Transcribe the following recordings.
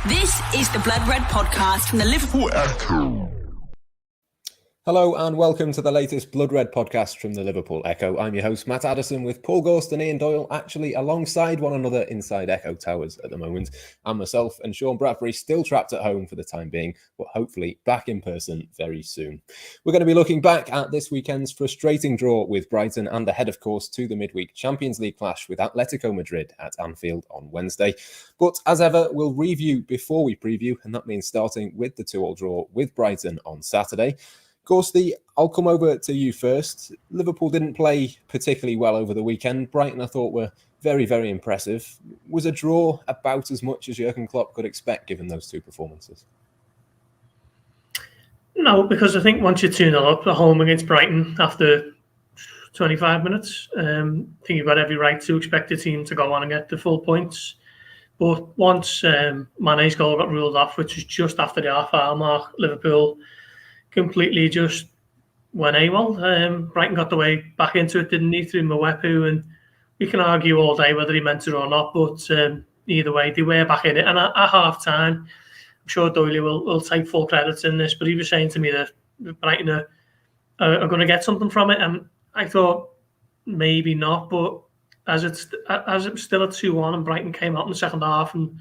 This is the Blood Red podcast from the Liverpool Echo. Hello and welcome to the latest Blood Red podcast from the Liverpool Echo. I'm your host, Matt Addison, with Paul Gorst and Ian Doyle actually alongside one another inside Echo Towers at the moment. And myself and Sean Bradbury still trapped at home for the time being, but hopefully back in person very soon. We're going to be looking back at this weekend's frustrating draw with Brighton and ahead, of course, to the midweek Champions League clash with Atletico Madrid at Anfield on Wednesday. But as ever, we'll review before we preview, and that means starting with the 2-2 draw with Brighton on Saturday. Gorsty, I'll come over to you first. Liverpool didn't play particularly well over the weekend. Brighton, I thought, were very, very impressive. Was a draw about as much as Jurgen Klopp could expect given those two performances? No, because I think once you're 2-0 up at home against Brighton after 25 minutes, I think you've got every right to expect the team to go on and get the full points. But once Mane's goal got ruled off, which was just after the half-hour mark, Liverpool completely just went AWOL. Brighton got the way back into it, didn't he, through Mwepu, and we can argue all day whether he meant it or not, but either way, they were back in it. And at half-time, I'm sure Doyle will take full credit in this, but he was saying to me that Brighton are going to get something from it, and I thought maybe not, but as it was still at 2-1 and Brighton came out in the second half and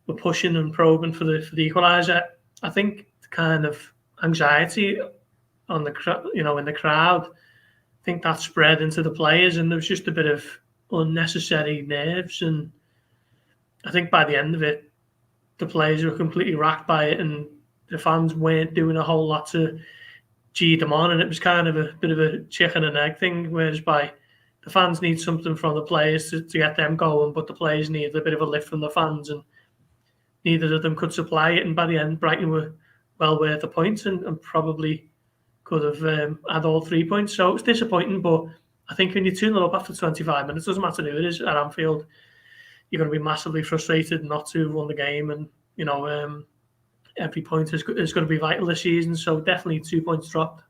were pushing and probing for the equaliser, I think the kind of anxiety on in the crowd, I think that spread into the players, and there was just a bit of unnecessary nerves. And I think by the end of it, the players were completely racked by it, and the fans weren't doing a whole lot to gee them on. And it was kind of a bit of a chicken and egg thing, whereas by the fans need something from the players to get them going, but the players need a bit of a lift from the fans, and neither of them could supply it. And by the end, Brighton were well worth the points and probably could have had all 3 points. So it was disappointing, but I think when you're 2-0 up after 25 minutes, it doesn't matter who it is at Anfield, you're going to be massively frustrated not to have won the game. And, every point is going to be vital this season. So definitely 2 points dropped.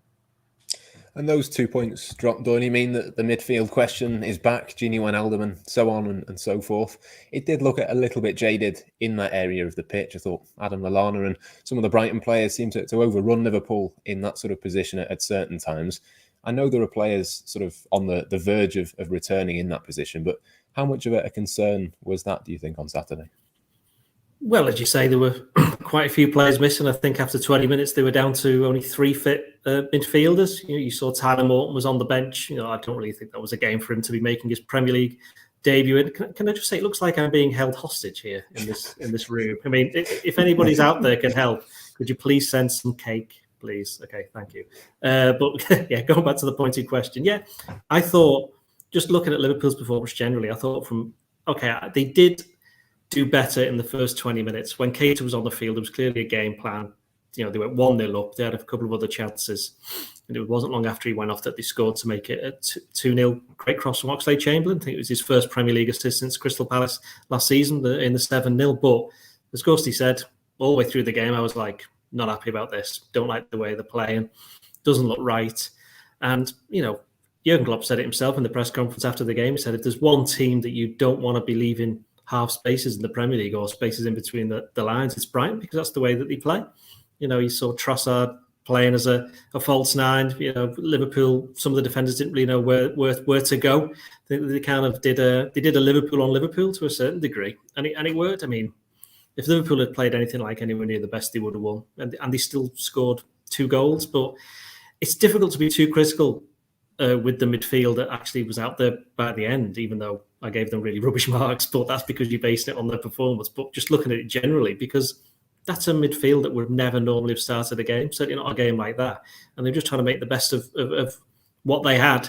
And those 2 points dropped, don't you mean that the midfield question is back, Gini Wijnaldum and so on and so forth? It did look a little bit jaded in that area of the pitch. I thought Adam Lallana and some of the Brighton players seemed to overrun Liverpool in that sort of position at certain times. I know there are players sort of on the verge of returning in that position, but how much of a concern was that, do you think, on Saturday? Well, as you say, there were quite a few players missing. I think after 20 minutes, they were down to only 3 fit midfielders. You saw Tyler Morton was on the bench. I don't really think that was a game for him to be making his Premier League debut in. Can I just say, it looks like I'm being held hostage here in this room. I mean, if anybody's out there can help, could you please send some cake, please? Okay, thank you. But yeah, going back to the pointed question. Yeah, I thought, just looking at Liverpool's performance generally, I thought they did do better in the first 20 minutes. When Keita was on the field, there was clearly a game plan. They went 1-0 up. They had a couple of other chances. And it wasn't long after he went off that they scored to make it a 2-0. Great cross from Oxlade-Chamberlain. I think it was his first Premier League assist since Crystal Palace last season in the 7-0. But as Ghosty said, all the way through the game, I was like, not happy about this. Don't like the way they're playing. Doesn't look right. And, Jurgen Klopp said it himself in the press conference after the game. He said, if there's one team that you don't want to be leaving half spaces in the Premier League or spaces in between the lines, it's Brighton, because that's the way that they play. You saw Trossard playing as a false nine. Liverpool, some of the defenders didn't really know where to go. They kind of did a Liverpool on Liverpool to a certain degree, and it worked. I mean, if Liverpool had played anything like anywhere near the best, they would have won, and they still scored 2 goals. But it's difficult to be too critical with the midfield that actually was out there by the end, even though I gave them really rubbish marks, but that's because you based it on their performance. But just looking at it generally, because that's a midfield that would never normally have started a game, certainly not a game like that. And they're just trying to make the best of what they had.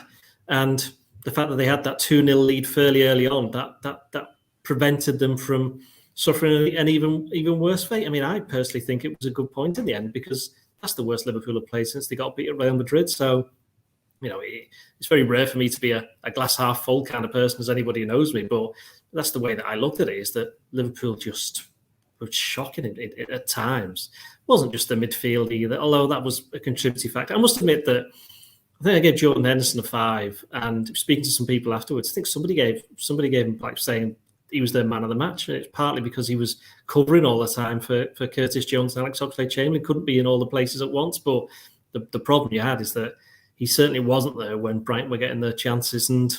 And the fact that they had that 2-0 lead fairly early on, that prevented them from suffering an even worse fate. I mean, I personally think it was a good point in the end, because that's the worst Liverpool have played since they got beat at Real Madrid. So, it's very rare for me to be a glass half full kind of person, as anybody who knows me. But that's the way that I looked at it, is that Liverpool just were shocking at times. It wasn't just the midfield either, although that was a contributing factor. I must admit that I think I gave Jordan Henderson a 5, and speaking to some people afterwards, I think somebody gave him, like, saying their man of the match. And it's partly because he was covering all the time for Curtis Jones and Alex Oxlade-Chamberlain. Couldn't be in all the places at once, but the problem you had is that he certainly wasn't there when Brighton were getting their chances. And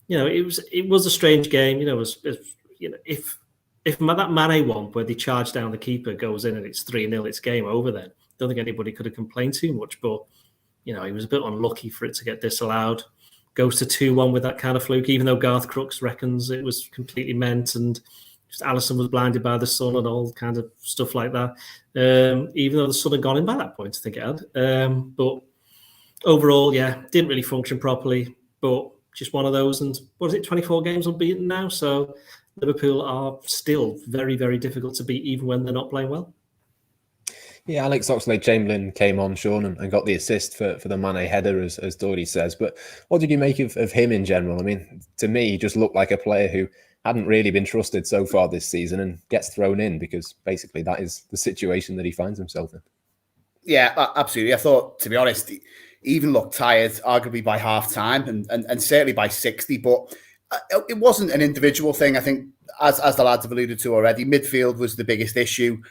it was a strange game. If that Mane one where they charge down the keeper goes in and it's 3-0, it's game over. Then don't think anybody could have complained too much. But he was a bit unlucky for it to get disallowed. Goes to 2-1 with that kind of fluke, even though Garth Crooks reckons it was completely meant and just Alisson was blinded by the sun and all kind of stuff like that. Even though the sun had gone in by that point, I think it had. But overall, didn't really function properly. But just one of those. And what is it, 24 games unbeaten now? So Liverpool are still very, very difficult to beat, even when they're not playing well. Yeah, Alex Oxlade-Chamberlain came on, Sean, and got the assist for the Mane header, as Dory says. But what did you make of him in general? I mean, to me, he just looked like a player who hadn't really been trusted so far this season and gets thrown in because basically that is the situation that he finds himself in. Yeah, absolutely. I thought, to be honest, he even looked tired, arguably by half-time and certainly by 60. But it wasn't an individual thing. I think, as the lads have alluded to already, midfield was the biggest issue.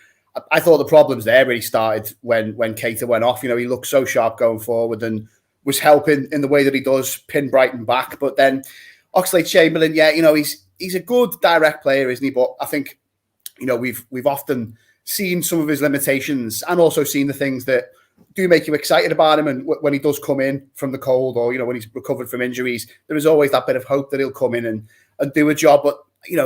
I thought the problems there really started when Keita went off. He looked so sharp going forward and was helping in the way that he does pin Brighton back. But then Oxlade-Chamberlain, he's a good direct player, isn't he? But I think, we've often seen some of his limitations and also seen the things that do make you excited about him. And when he does come in from the cold or, when he's recovered from injuries, there is always that bit of hope that he'll come in and do a job. But,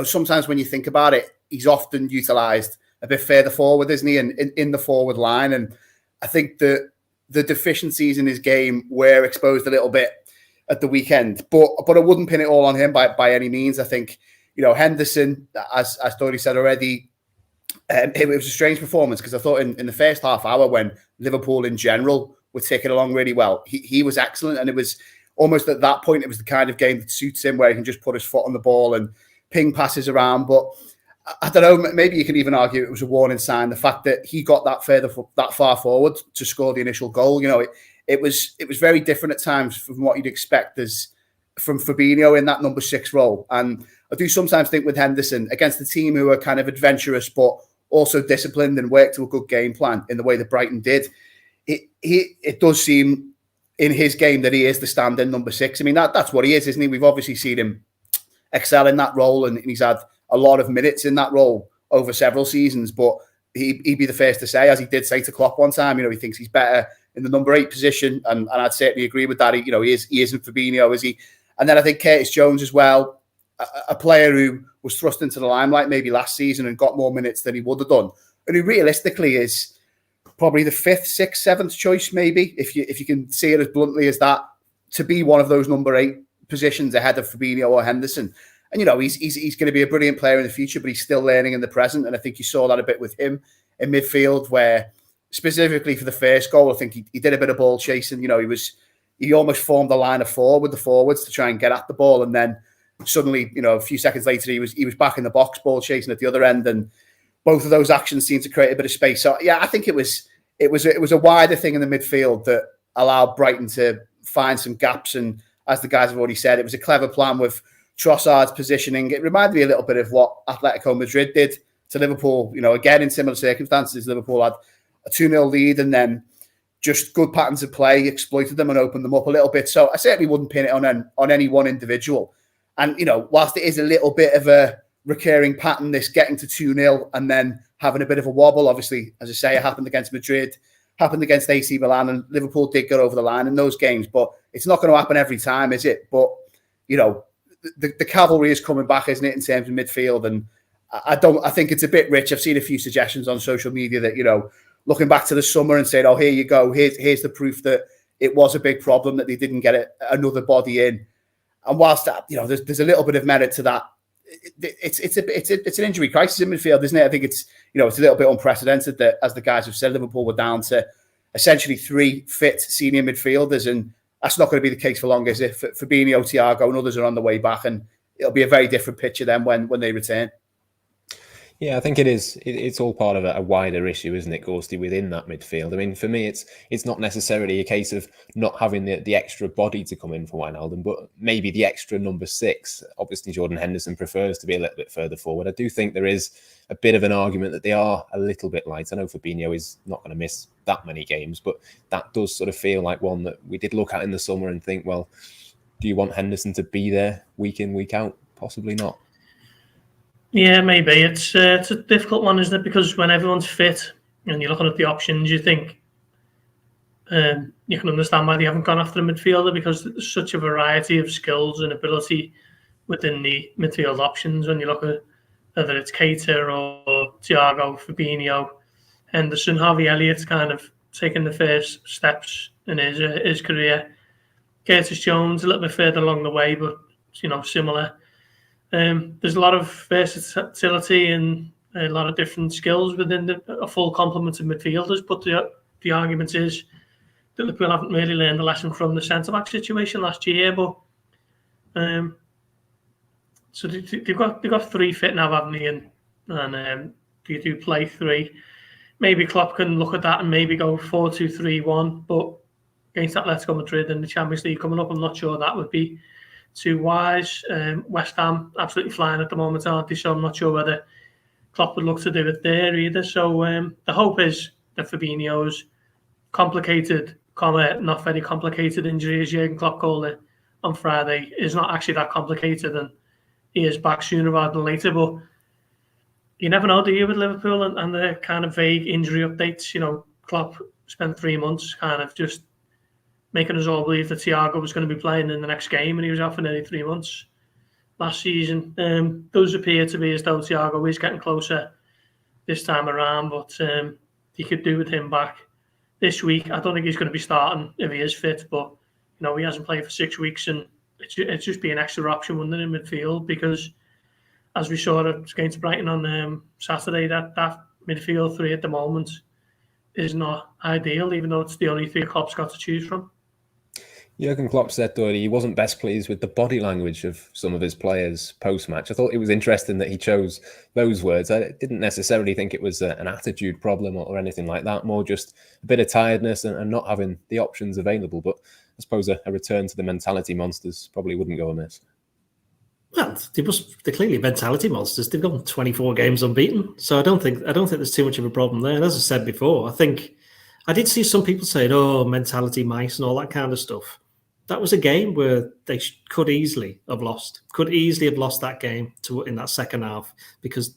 sometimes when you think about it, he's often utilised a bit further forward, isn't he? And in the forward line. And I think that the deficiencies in his game were exposed a little bit at the weekend. But I wouldn't pin it all on him by any means. I think, Henderson, as Dory said already, it was a strange performance because I thought in the first half hour when Liverpool in general were taking along really well, he was excellent. And it was almost at that point, it was the kind of game that suits him where he can just put his foot on the ball and ping passes around. But I don't know, maybe you can even argue it was a warning sign, the fact that he got that far forward to score the initial goal. It was very different at times from what you'd expect from Fabinho in that number 6 role. And I do sometimes think with Henderson, against a team who are kind of adventurous but also disciplined and work to a good game plan in the way that Brighton did, it does seem in his game that he is the stand-in number 6. I mean, that's what he is, isn't he? We've obviously seen him excel in that role and he's had a lot of minutes in that role over several seasons, but he'd be the first to say, as he did say to Klopp one time, he thinks he's better in the number 8 position, and I'd certainly agree with that. He isn't Fabinho, is he? And then I think Curtis Jones as well, a player who was thrust into the limelight maybe last season and got more minutes than he would have done, and who realistically is probably the 5th, 6th, 7th choice, maybe, if you can see it as bluntly as that, to be one of those number 8 positions ahead of Fabinho or Henderson. And, he's going to be a brilliant player in the future, but he's still learning in the present. And I think you saw that a bit with him in midfield, where specifically for the first goal, I think he did a bit of ball chasing. He almost formed a line of 4 with the forwards to try and get at the ball. And then suddenly, a few seconds later, he was back in the box, ball chasing at the other end. And both of those actions seemed to create a bit of space. So, yeah, I think it was a wider thing in the midfield that allowed Brighton to find some gaps. And as the guys have already said, it was a clever plan with Trossard's positioning. It reminded me a little bit of what Atletico Madrid did to Liverpool. Again, in similar circumstances, Liverpool had a 2-0 lead and then just good patterns of play, exploited them and opened them up a little bit. So I certainly wouldn't pin it on any one individual. And, whilst it is a little bit of a recurring pattern, this getting to 2-0 and then having a bit of a wobble, obviously, as I say, it happened against Madrid, happened against AC Milan, and Liverpool did get over the line in those games. But it's not going to happen every time, is it? But, the cavalry is coming back, isn't it, in terms of midfield? And I think it's a bit rich. I've seen a few suggestions on social media that, looking back to the summer and saying, oh, here you go. Here's the proof that it was a big problem that they didn't get another body in. And whilst that, there's a little bit of merit to that, it's an injury crisis in midfield, isn't it? I think it's a little bit unprecedented that, as the guys have said, Liverpool were down to essentially 3 fit senior midfielders, and that's not going to be the case for long, is it? Fabinho, Thiago and others are on the way back, and it'll be a very different picture then when they return. Yeah, I think it is. It's all part of a wider issue, isn't it, Gorsty, within that midfield? I mean, for me, it's not necessarily a case of not having the extra body to come in for Wijnaldum, but maybe the extra number 6. Obviously, Jordan Henderson prefers to be a little bit further forward. I do think there is a bit of an argument that they are a little bit light. I know Fabinho is not going to miss that many games, but that does sort of feel like one that we did look at in the summer and think, well, do you want Henderson to be there week in, week out? Possibly not. Yeah, maybe. It's a difficult one, isn't it? Because when everyone's fit and you're looking at the options, you think you can understand why they haven't gone after a midfielder, because there's such a variety of skills and ability within the midfield options. When you look at whether it's Keita or Thiago, Fabinho, Henderson, Harvey Elliott's kind of taken the first steps in his career. Curtis Jones a little bit further along the way, but similar. There's a lot of versatility and a lot of different skills within a full complement of midfielders. But the argument is that Liverpool haven't really learned the lesson from the centre-back situation last year. But so they've got 3 fit now, haven't they? And you do play 3. Maybe Klopp can look at that and maybe go 4-2-3-1. But against Atletico Madrid in the Champions League coming up, I'm not sure that would be too wise. West Ham absolutely flying at the moment, aren't they? So I'm not sure whether Klopp would look to do it there either. So the hope is that Fabinho's complicated, not very complicated injury, as Jurgen Klopp called it on Friday, is not actually that complicated, and he is back sooner rather than later. But you never know, do you, with Liverpool and the kind of vague injury updates? Klopp spent 3 months kind of just making us all believe that Thiago was going to be playing in the next game, and he was out for nearly 3 months last season. Does appear to be as though Thiago is getting closer this time around, but he could do with him back this week. I don't think he's going to be starting if he is fit, but he hasn't played for 6 weeks, and it's just be an extra option, wouldn't it, in midfield? Because as we saw against Brighton on Saturday, that midfield 3 at the moment is not ideal, even though it's the only 3 Klopp's got to choose from. Jurgen Klopp said, though, he wasn't best pleased with the body language of some of his players post-match. I thought it was interesting that he chose those words. I didn't necessarily think it was an attitude problem or anything like that, more just a bit of tiredness and not having the options available. But I suppose a return to the mentality monsters probably wouldn't go amiss. Well, they're clearly mentality monsters. They've gone 24 games unbeaten, so I don't think there's too much of a problem there. And as I said before, I think I did see some people saying, "Oh, mentality mice" and all that kind of stuff. That was a game where they could easily have lost that game in that second half, because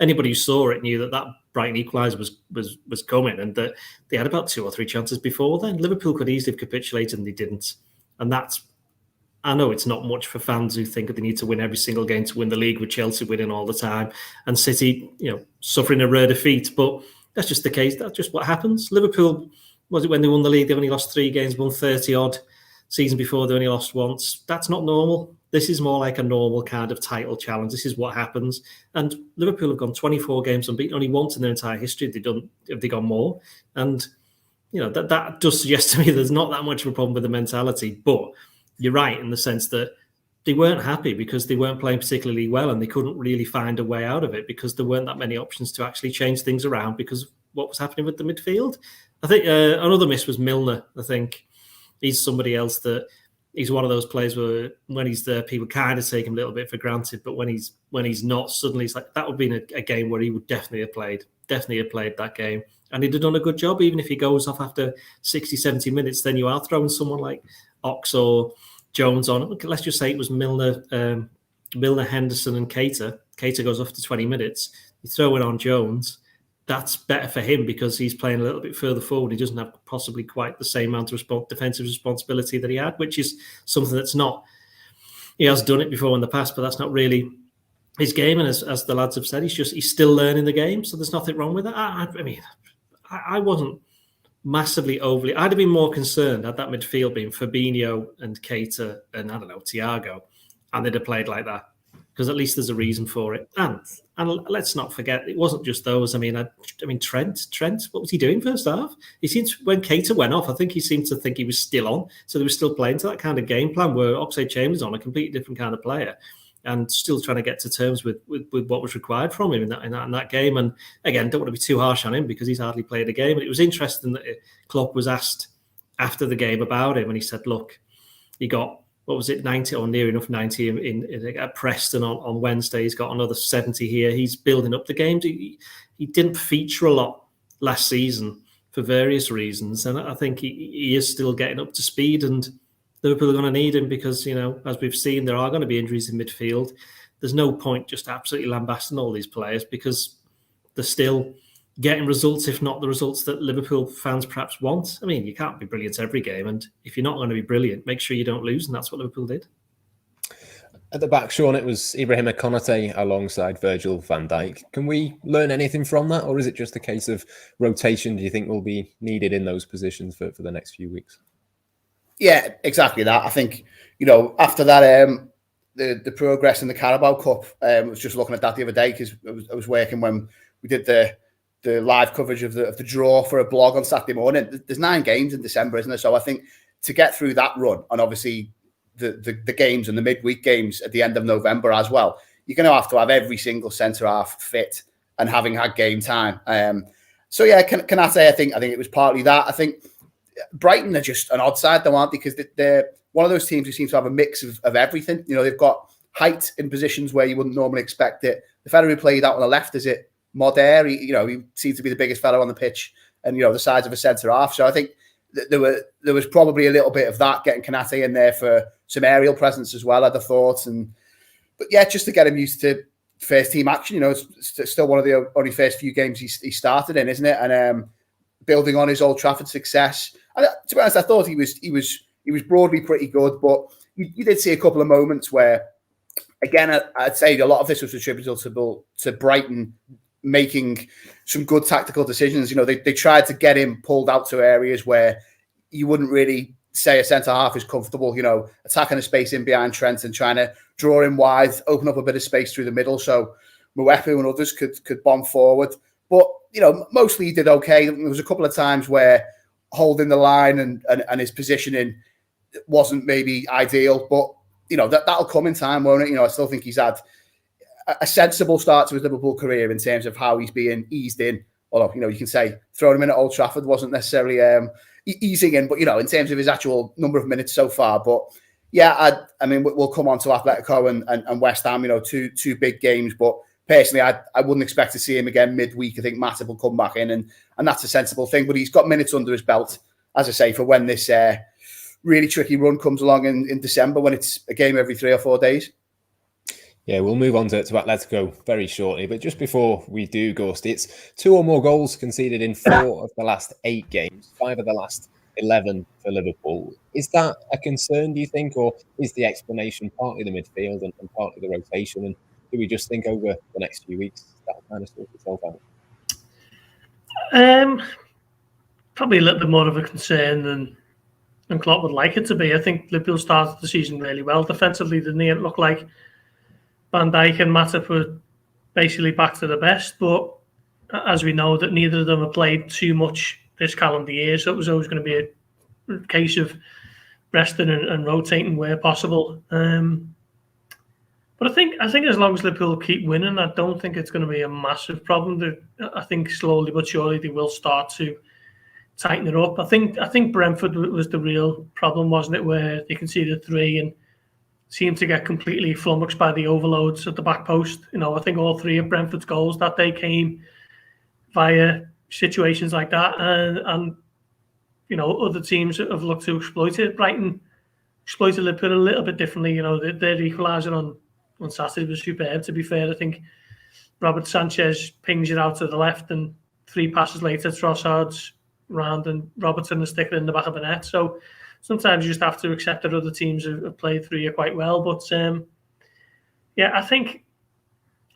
anybody who saw it knew that Brighton equaliser was coming, and that they had about 2 or 3 chances before then. Liverpool could easily have capitulated, and they didn't. And I know it's not much for fans who think that they need to win every single game to win the league, with Chelsea winning all the time and City, suffering a rare defeat. But that's just the case. That's just what happens. Liverpool, was it when they won the league, they only lost 3 games, won 30-odd. Season before, they only lost once. That's not normal. This is more like a normal kind of title challenge. This is what happens. And Liverpool have gone 24 games unbeaten, only once in their entire history have they gone more. And that does suggest to me there's not that much of a problem with the mentality. But you're right in the sense that they weren't happy because they weren't playing particularly well, and they couldn't really find a way out of it because there weren't that many options to actually change things around because of what was happening with the midfield. I think another miss was Milner. I think he's somebody else that he's one of those players where when he's there, people kind of take him a little bit for granted, but when he's not, suddenly it's like that would be a game where he would definitely have played that game. And he'd have done a good job. Even if he goes off after 60, 70 minutes, then you are throwing someone like Ox or Jones on. Let's just say it was Milner, Henderson and Keita. Keita goes off to 20 minutes. You throw it on Jones. That's better for him because he's playing a little bit further forward. He doesn't have possibly quite the same amount of defensive responsibility that he had, which is something that's not. He has done it before in the past, but that's not really his game. And as the lads have said, he's still learning the game. So there's nothing wrong with that. I wasn't massively overly. I'd have been more concerned had that midfield been Fabinho and Keita and Thiago, and they'd have played like that. Because at least there's a reason for it. And let's not forget, it wasn't just those. I mean, Trent, what was he doing first half? He seemed when Keita went off, I think he seemed to think he was still on. So they were still playing to that kind of game plan where Oxlade-Chamberlain's on, a completely different kind of player. and still trying to get to terms with what was required from him in that game. And again, don't want to be too harsh on him because he's hardly played a game. But it was interesting that Klopp was asked after the game about him, and he said, look, he got, what was it, 90 or near enough 90 at Preston on Wednesday. He's got another 70 here. He's building up the games. He didn't feature a lot last season for various reasons, and I think he is still getting up to speed, and Liverpool are going to need him because, as we've seen, there are going to be injuries in midfield. There's no point just absolutely lambasting all these players because they're still getting results, if not the results that Liverpool fans perhaps want. I mean, you can't be brilliant every game, and if you're not going to be brilliant, make sure you don't lose, and that's what Liverpool did. At the back, Sean, it was Ibrahima Konate alongside Virgil van Dijk. Can we learn anything from that, or is it just a case of rotation do you think will be needed in those positions for the next few weeks? Yeah, exactly that. I think, after that, the progress in the Carabao Cup, I was just looking at that the other day because I was working when we did the live coverage of the draw for a blog on Saturday morning. There's 9 games in December, isn't there? So I think to get through that run, and obviously the games and the midweek games at the end of November as well, you're going to have every single centre-half fit and having had game time. So yeah, Konate, I think it was partly that. I think Brighton are just an odd side, though, aren't they? Because they're one of those teams who seems to have a mix of everything. They've got height in positions where you wouldn't normally expect it. The fella who played out on the left, is it Moder? He seemed to be the biggest fellow on the pitch, and the size of a centre half. So I think there was probably a little bit of that, getting Konate in there for some aerial presence as well, I'd have thought. But yeah, just to get him used to first team action. It's still one of the only first few games he started in, isn't it? And building on his Old Trafford success. And to be honest, I thought he was broadly pretty good, but you did see a couple of moments where, again, I'd say a lot of this was attributable to Brighton making some good tactical decisions. They tried to get him pulled out to areas where you wouldn't really say a centre-half is comfortable, attacking the space in behind Trent and trying to draw him wide, open up a bit of space through the middle so Mwepu and others could bomb forward. But, mostly he did okay. There was a couple of times where holding the line and his positioning wasn't maybe ideal, but that'll come in time, won't it? I still think he's had a sensible start to his Liverpool career in terms of how he's being eased in. Although you can say throwing him in at Old Trafford wasn't necessarily easing in, but in terms of his actual number of minutes so far. But yeah, I mean we'll come on to Atletico and West Ham. Two big games, but personally, I wouldn't expect to see him again midweek. I think Matip will come back in, and that's a sensible thing. But he's got minutes under his belt, as I say, for when this really tricky run comes along in December, when it's a game every 3 or 4 days. Yeah, we'll move on to Atletico very shortly. But just before we do, Gorst, it's 2 or more goals conceded in 4 of the last 8 games, 5 of the last 11 for Liverpool. Is that a concern, do you think, or is the explanation partly the midfield and partly the rotation? And do we just think over the next few weeks that'll kind of sort itself out? Probably a little bit more of a concern than Klopp would like it to be. I think Liverpool started the season really well defensively, didn't they? It looked like Van Dijk and Matip were basically back to the best, but as we know, that neither of them have played too much this calendar year, so it was always going to be a case of resting and rotating where possible. But I think as long as Liverpool keep winning, I don't think it's going to be a massive problem. I think slowly but surely they will start to tighten it up. I think Brentford was the real problem, wasn't it, where they conceded 3 and seemed to get completely flummoxed by the overloads at the back post. I think all 3 of Brentford's goals that day came via situations like that, and other teams have looked to exploit it. Brighton exploited Liverpool a little bit differently. Their equaliser on Saturday was superb, to be fair. I think Robert Sanchez pings it out to the left, and 3 passes later, Trossard's round and Robertson is sticking in the back of the net. So sometimes you just have to accept that other teams have played through you quite well. But yeah, I think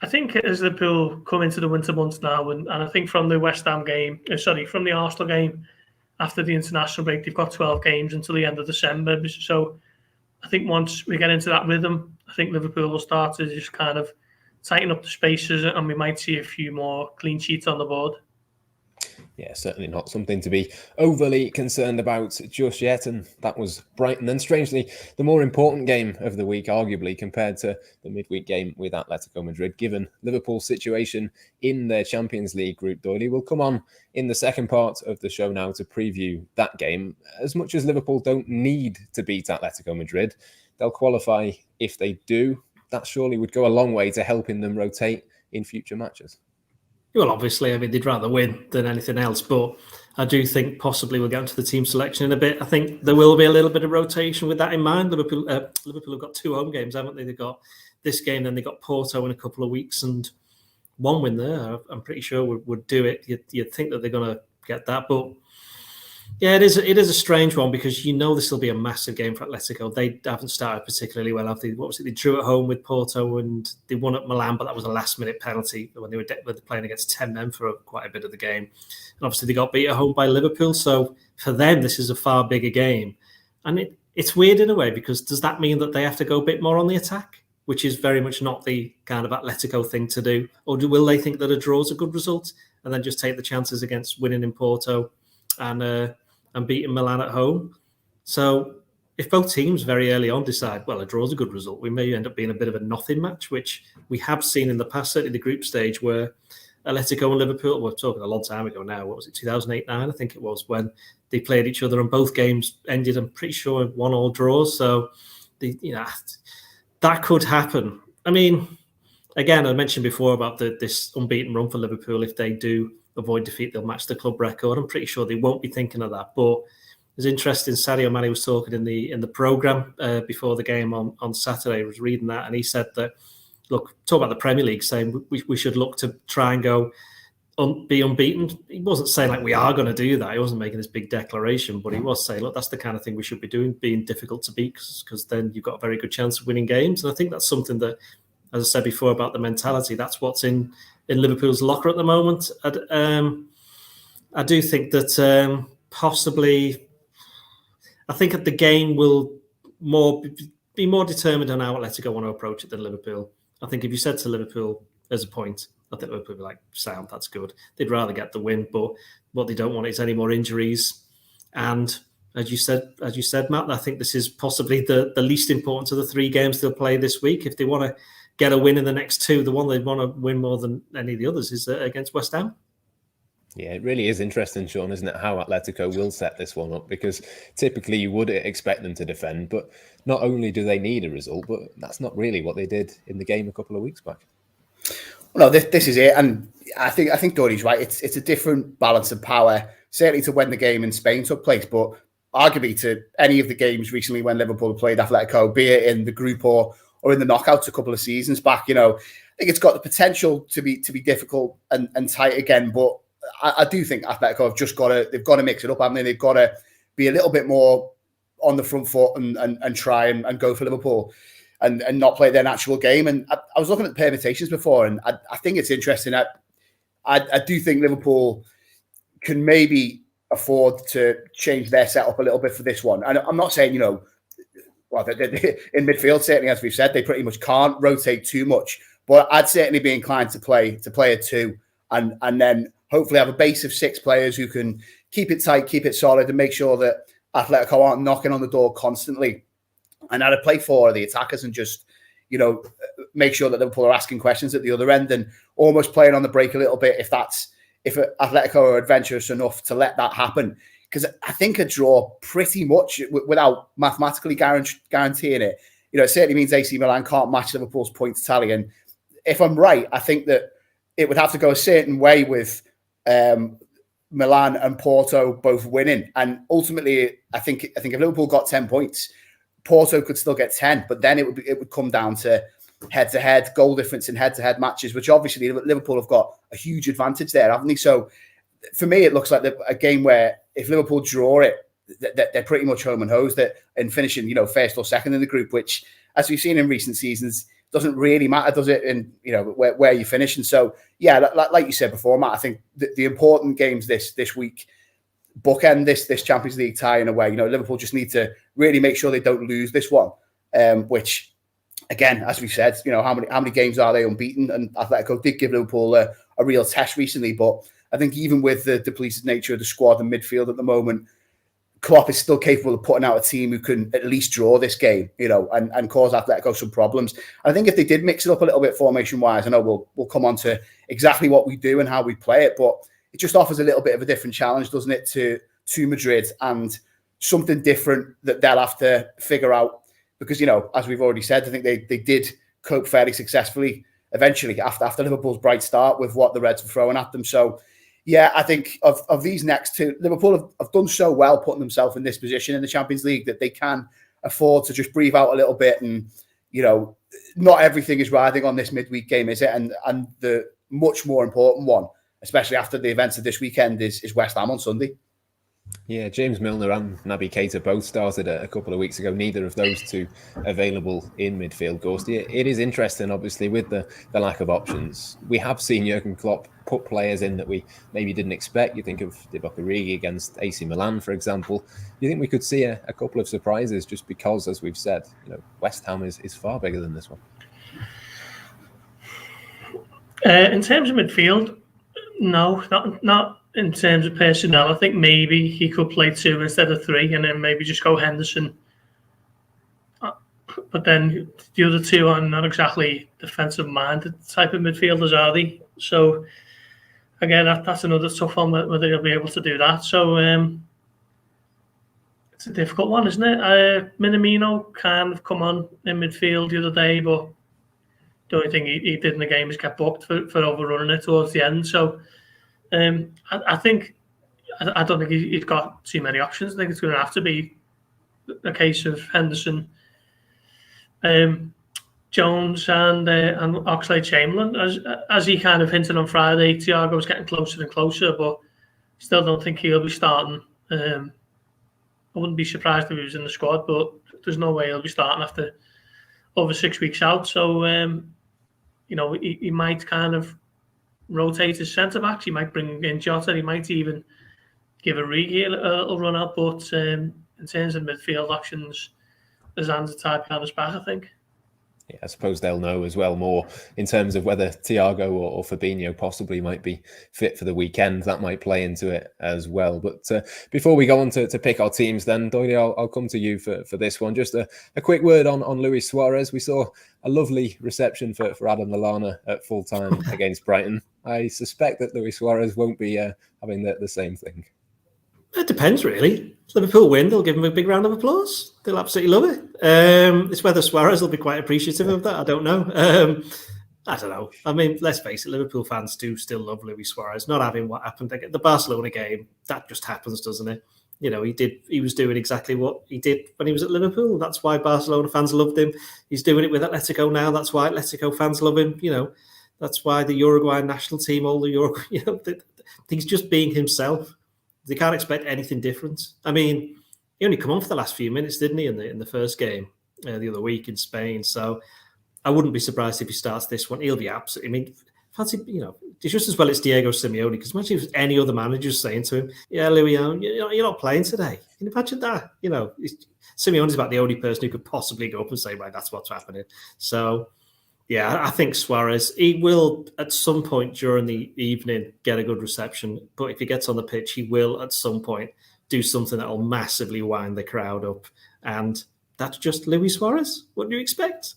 as Liverpool come into the winter months now, and I think from the from the Arsenal game after the international break, they've got 12 games until the end of December. So I think once we get into that rhythm, I think Liverpool will start to just kind of tighten up the spaces, and we might see a few more clean sheets on the board. Yeah, certainly not something to be overly concerned about just yet. And that was Brighton. And strangely, the more important game of the week, arguably, compared to the midweek game with Atletico Madrid, given Liverpool's situation in their Champions League group, Doyle. We'll come on in the second part of the show now to preview that game. As much as Liverpool don't need to beat Atletico Madrid, they'll qualify if they do. That surely would go a long way to helping them rotate in future matches. Well, obviously, I mean, they'd rather win than anything else, but I do think possibly we'll get into the team selection in a bit. I think there will be a little bit of rotation with that in mind. Liverpool have got 2 home games, haven't they? They've got this game, then they've got Porto in a couple of weeks, and 1 win there, I'm pretty sure would do it. You'd think that they're going to get that, but yeah, it is a strange one because this will be a massive game for Atletico. They haven't started particularly well. After they drew at home with Porto and they won at Milan, but that was a last-minute penalty when they were playing against 10 men for quite a bit of the game. And obviously they got beat at home by Liverpool. So for them, this is a far bigger game. And it's weird in a way because does that mean that they have to go a bit more on the attack, which is very much not the kind of Atletico thing to do? Or will they think that a draw is a good result and then just take the chances against winning in Porto and beating Milan at home? So if both teams very early on decide, well, a draw is a good result, we may end up being a bit of a nothing match, which we have seen in the past, certainly the group stage where Atletico and Liverpool, we're talking a long time ago now, what was it, 2008-9, I think it was, when they played each other and both games ended, I'm pretty sure, 1-1 draws. So, that could happen. I mean, again, I mentioned before about this unbeaten run for Liverpool. If they do avoid defeat, they'll match the club record. I'm pretty sure they won't be thinking of that. But it was interesting. Sadio Mane was talking in the programme before the game on Saturday. I was reading that, and he said that, look, talk about the Premier League, saying we should look to try and go be unbeaten. He wasn't saying like we are going to do that. He wasn't making this big declaration, but he was saying, look, that's the kind of thing we should be doing, being difficult to beat, because then you've got a very good chance of winning games. And I think that's something that, as I said before about the mentality, that's what's in Liverpool's locker at the moment. I do think that possibly, I think that the game will be more determined on how Atletico want to approach it than Liverpool. I think if you said to Liverpool as a point, I think Liverpool would be like, sound, that's good. They'd rather get the win, but what they don't want is any more injuries. And as you said, Matt, I think this is possibly the least important of the 3 games they'll play this week. If they want to get a win in the next 2, the one they want to win more than any of the others is against West Ham. Yeah, it really is interesting, Sean, isn't it, how Atletico will set this one up? Because typically you would expect them to defend, but not only do they need a result, but that's not really what they did in the game a couple of weeks back. Well, no, this is it, and I think Dory's right. It's a different balance of power, certainly to when the game in Spain took place, but arguably to any of the games recently when Liverpool played Atletico, be it in the group or in the knockouts a couple of seasons back. I think it's got the potential to be difficult and tight again, but I do think Atletico have they've got to mix it up, haven't they? They've got to be a little bit more on the front foot and try and go for Liverpool and not play their natural game. And I was looking at the permutations before, and I think it's interesting. I do think Liverpool can maybe afford to change their setup a little bit for this one. And I'm not saying, well, in midfield, certainly, as we've said, they pretty much can't rotate too much. But I'd certainly be inclined to play a 2 and then hopefully have a base of 6 players who can keep it tight, keep it solid, and make sure that Atletico aren't knocking on the door constantly. And I'd play 4 of the attackers and just, make sure that Liverpool are asking questions at the other end and almost playing on the break a little bit if Atletico are adventurous enough to let that happen. Because I think a draw pretty much, without mathematically guaranteeing it, it certainly means AC Milan can't match Liverpool's points tally. And if I'm right, I think that it would have to go a certain way with Milan and Porto both winning. And ultimately, I think if Liverpool got 10 points, Porto could still get 10, but then it would come down to head-to-head, goal difference in head-to-head matches, which obviously Liverpool have got a huge advantage there, haven't they? So for me, it looks like a game where if Liverpool draw it, they're pretty much home and hosed and finishing, first or second in the group, which, as we've seen in recent seasons, doesn't really matter, does it? In where you finish. And so, yeah, like you said before, Matt, I think the important games this week bookend this Champions League tie in a way. Liverpool just need to really make sure they don't lose this one. Which, again, as we said, how many games are they unbeaten? And Atletico did give Liverpool a real test recently, but I think even with the depleted nature of the squad and midfield at the moment, Klopp is still capable of putting out a team who can at least draw this game, and cause Atletico some problems. I think if they did mix it up a little bit formation-wise, I know we'll come on to exactly what we do and how we play it, but it just offers a little bit of a different challenge, doesn't it, to Madrid, and something different that they'll have to figure out. Because, as we've already said, I think they did cope fairly successfully eventually after Liverpool's bright start with what the Reds were throwing at them. So, yeah, I think of these next two, Liverpool have done so well putting themselves in this position in the Champions League that they can afford to just breathe out a little bit. And, not everything is riding on this midweek game, is it? And the much more important one, especially after the events of this weekend, is West Ham on Sunday. Yeah, James Milner and Naby Keita both started a couple of weeks ago. Neither of those two available in midfield. Gorst. It is interesting, obviously, with the lack of options. We have seen Jurgen Klopp put players in that we maybe didn't expect. You think of Divock Origi against AC Milan, for example. You think we could see a couple of surprises just because, as we've said, West Ham is far bigger than this one. In terms of midfield, no, not in terms of personnel. I think maybe he could play 2 instead of 3 and then maybe just go Henderson. But then the other two are not exactly defensive-minded type of midfielders, are they? So, again, that's another tough one, whether he'll be able to do that. So, it's a difficult one, isn't it? Minamino kind of come on in midfield the other day, but the only thing he did in the game is get booked for overrunning it towards the end. So, I don't think he's got too many options. I think it's going to have to be a case of Henderson, Jones, and Oxlade-Chamberlain. As he kind of hinted on Friday, Thiago's getting closer and closer, but still don't think he'll be starting. I wouldn't be surprised if he was in the squad, but there's no way he'll be starting after over 6 weeks out. So, he might kind of rotate his centre-backs. He might bring in Jota. He might even give Origi a little run out. But in terms of midfield options, his hands are tied behind his back, I think. Yeah, I suppose they'll know as well more in terms of whether Thiago or Fabinho possibly might be fit for the weekend. That might play into it as well. But before we go on to pick our teams then, Doyle, I'll come to you for this one. Just a quick word on Luis Suarez. We saw a lovely reception for Adam Lallana at full time against Brighton. I suspect that Luis Suarez won't be having the same thing. It depends, really. If Liverpool win, they'll give him a big round of applause. They'll absolutely love it. It's whether Suarez will be quite appreciative of that. I don't know. I don't know. I mean, let's face it, Liverpool fans do still love Luis Suarez. Not having what happened at the Barcelona game, that just happens, doesn't it? He was doing exactly what he did when he was at Liverpool. That's why Barcelona fans loved him. He's doing it with Atletico now. That's why Atletico fans love him. That's why the Uruguayan national team, all the Uruguay, he's just being himself. They can't expect anything different. I mean, he only come on for the last few minutes, didn't he, in the first game the other week in Spain? So I wouldn't be surprised if he starts this one. He'll be absolutely. I mean, fancy, it's just as well it's Diego Simeone, because imagine if any other manager saying to him, "Yeah, Louis, you're not playing today." Can you imagine that? Simeone's about the only person who could possibly go up and say, "Right, that's what's happening." So. Yeah, I think Suarez, he will at some point during the evening get a good reception. But if he gets on the pitch, he will at some point do something that will massively wind the crowd up. And that's just Luis Suarez. What do you expect?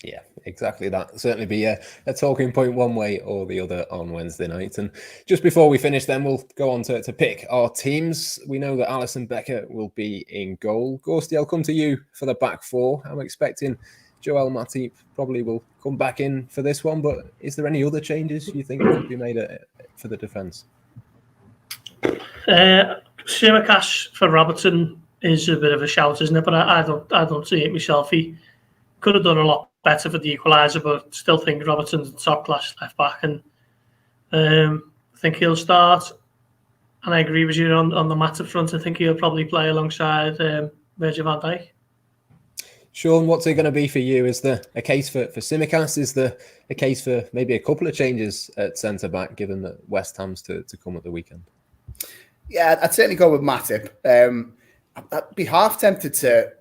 Yeah, exactly that. Certainly be a talking point one way or the other on Wednesday night. And just before we finish, then we'll go on to pick our teams. We know that Alisson Becker will be in goal. Gorsty, I'll come to you for the back four. I'm expecting Joel Matip probably will come back in for this one, but is there any other changes you think could be made for the defence? Tsimikas for Robertson is a bit of a shout, isn't it? But I don't see it myself. He could have done a lot better for the equaliser, but still think Robertson's top class left back, and I think he'll start. And I agree with you on the Matip front. I think he'll probably play alongside Virgil van Dijk. Sean, what's it going to be for you? Is there a case for Tsimikas? Is there a case for maybe a couple of changes at centre-back, given that West Ham's to come at the weekend? Yeah, I'd certainly go with Matip. I'd be half tempted to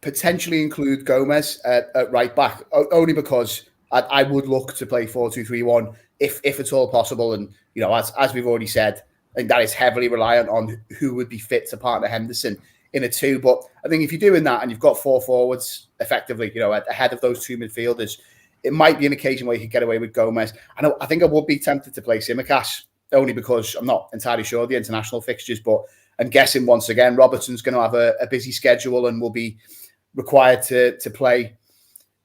potentially include Gomez at right back, only because I would look to play 4-2-3-1 if at all possible. And, you know, as we've already said, I think that is heavily reliant on who would be fit to partner Henderson in a two. But I think if you're doing that and you've got four forwards effectively, you know, ahead of those two midfielders, it might be an occasion where you could get away with Gomez. I think I would be tempted to play Tsimikas, only because I'm not entirely sure of the international fixtures, but I'm guessing once again Robertson's going to have a busy schedule and will be required to play,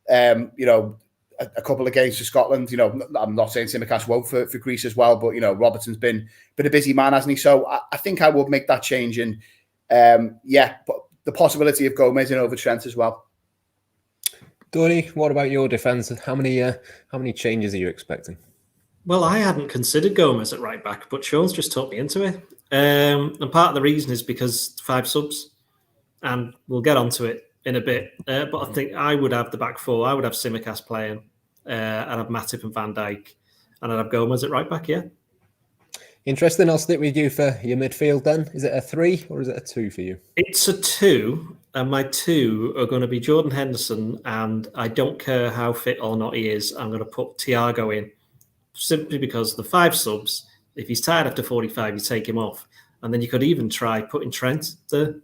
you know, a couple of games for Scotland. You know, I'm not saying Tsimikas won't for Greece as well, but, you know, Robertson's been a busy man, hasn't he? So I think I would make that change. And but the possibility of Gomez in over Trent as well. Dory, what about your defence? How many changes are you expecting? Well, I hadn't considered Gomez at right back, but Sean's just talked me into it. And part of the reason is because 5 subs, and we'll get onto it in a bit. But I think I would have the back 4. I would have Tsimikas playing. I'd have Matip and Van Dijk, and I'd have Gomez at right back, yeah. Interesting. I'll stick with you for your midfield then. Is it a 3 or is it a 2 for you? It's a 2, and my 2 are going to be Jordan Henderson, and I don't care how fit or not he is, I'm going to put Thiago in, simply because the 5 subs, if he's tired after 45, you take him off. And then you could even try putting Trent there,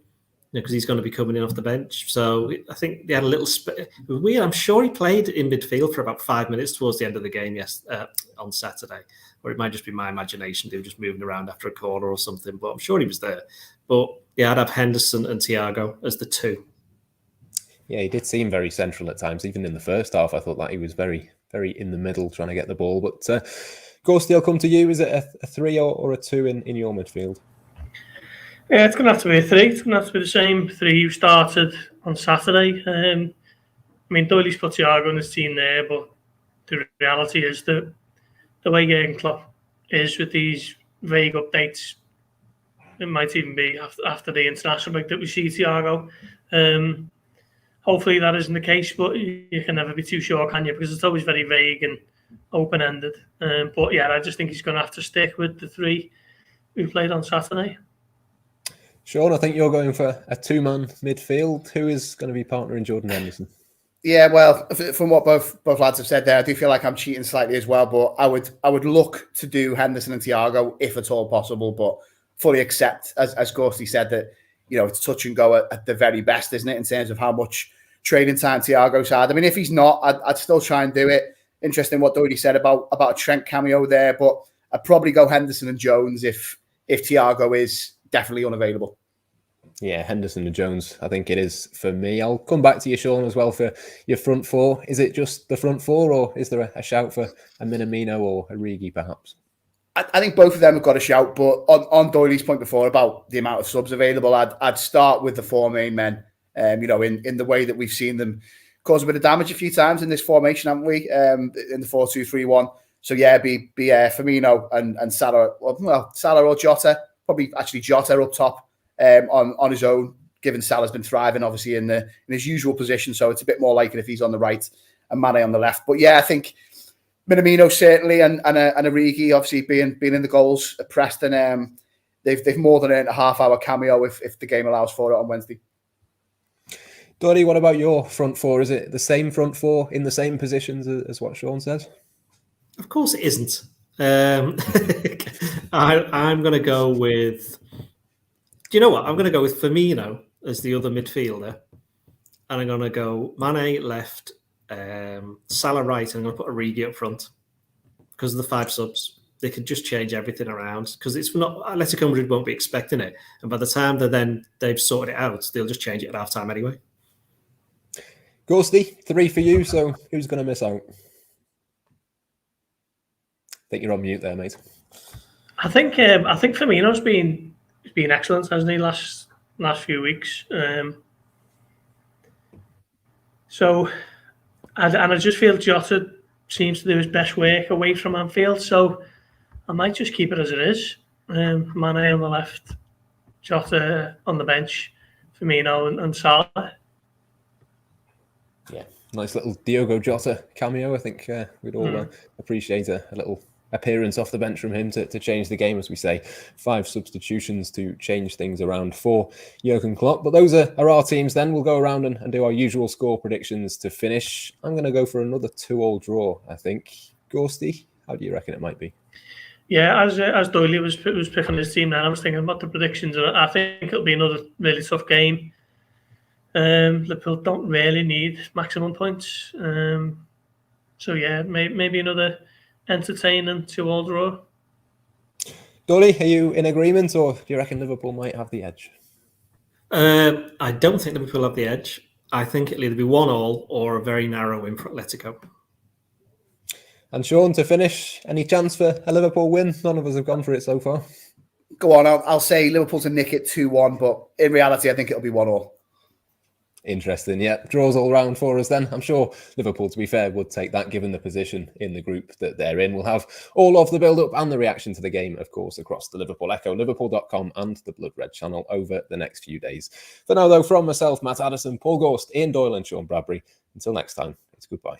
because he's going to be coming in off the bench. So I think they had a little weird. I'm sure he played in midfield for about 5 minutes towards the end of the game on Saturday. Or it might just be my imagination. They were just moving around after a corner or something. But I'm sure he was there. But yeah, I'd have Henderson and Thiago as the 2. Yeah, he did seem very central at times. Even in the first half, I thought that he was very, very in the middle trying to get the ball. But Gorsty, I'll come to you. Is it a 3 or a 2 in your midfield? Yeah, it's going to have to be a 3. It's going to have to be the same 3 you started on Saturday. I mean, Doyley's put Thiago in his team there, but the reality is that the way Jurgen Klopp is with these vague updates, it might even be after the international break that we see Thiago. Hopefully that isn't the case, but you can never be too sure, can you? Because it's always very vague and open-ended. But yeah, I just think he's going to have to stick with the 3 we played on Saturday. Sean, I think you're going for a 2-man midfield. Who is going to be partnering Jordan Henderson? Yeah, well, from what both lads have said there, I do feel like I'm cheating slightly as well. But I would look to do Henderson and Thiago if at all possible, but fully accept, as Gorsty said, that, you know, it's touch and go at the very best, isn't it, in terms of how much training time Thiago's had. I mean, if he's not, I'd still try and do it. Interesting what Doherty said about a Trent cameo there, but I'd probably go Henderson and Jones if Thiago is definitely unavailable. Yeah, Henderson and Jones, I think it is for me. I'll come back to you, Sean, as well for your front 4. Is it just the front 4, or is there a shout for a Minamino or a Origi, perhaps? I think both of them have got a shout, but on Doyley's point before about the amount of subs available, I'd start with the 4 main men. You know, in the way that we've seen them cause a bit of damage a few times in this formation, haven't we? In the 4-2-3-1. So yeah, be Firmino and Salah. Well, Salah or Jota, probably actually Jota up top. On his own, given Salah's been thriving obviously in his usual position, so it's a bit more likely if he's on the right and Mane on the left. But yeah, I think Minamino certainly and Origi obviously being in the goals at Preston, they've more than earned a half-hour cameo if the game allows for it on Wednesday. Dory, what about your front 4? Is it the same front 4 in the same positions as what Sean says? Of course it isn't. I'm going to go with... Do you know what? I'm going to go with Firmino as the other midfielder. And I'm going to go Mane left, Salah right, and I'm going to put Origi up front. Because of the 5 subs, they could just change everything around. Because it's not, Atletico Madrid won't be expecting it. And by the time they've sorted it out, they'll just change it at half-time anyway. Gorsty, 3 for you, so who's going to miss out? I think you're on mute there, mate. I think Firmino's been excellent, hasn't he, last few weeks? So I just feel Jota seems to do his best work away from Anfield, so I might just keep it as it is. Mane on the left, Jota on the bench, Firmino and Salah. Yeah, nice little Diogo Jota cameo. I think we'd all appreciate a little appearance off the bench from him to change the game, as we say. 5 substitutions to change things around for Jurgen Klopp. But those are our teams then. We'll go around and do our usual score predictions to finish. I'm going to go for another 2-2 draw, I think. Gorsty, How do you reckon it might be? Yeah, as Doyle was picking his team, then I was thinking about the predictions, and I think it'll be another really tough game. Liverpool don't really need maximum points, so yeah, maybe another entertaining 2-2 draw. Dolly, are you in agreement, or do you reckon Liverpool might have the edge? I don't think Liverpool have the edge. I think it'll either be 1-1 or a very narrow win for Atletico. And Sean, to finish, any chance for a Liverpool win? None of us have gone for it so far. Go on, I'll say Liverpool to nick it 2-1, but in reality, I think it'll be 1-1. Interesting, yeah. Draws all round for us then. I'm sure Liverpool, to be fair, would take that given the position in the group that they're in. We'll have all of the build-up and the reaction to the game, of course, across the Liverpool Echo, Liverpool.com and the Blood Red channel over the next few days. For now, though, from myself, Matt Addison, Paul Gorst, Ian Doyle and Sean Bradbury, until next time, it's goodbye.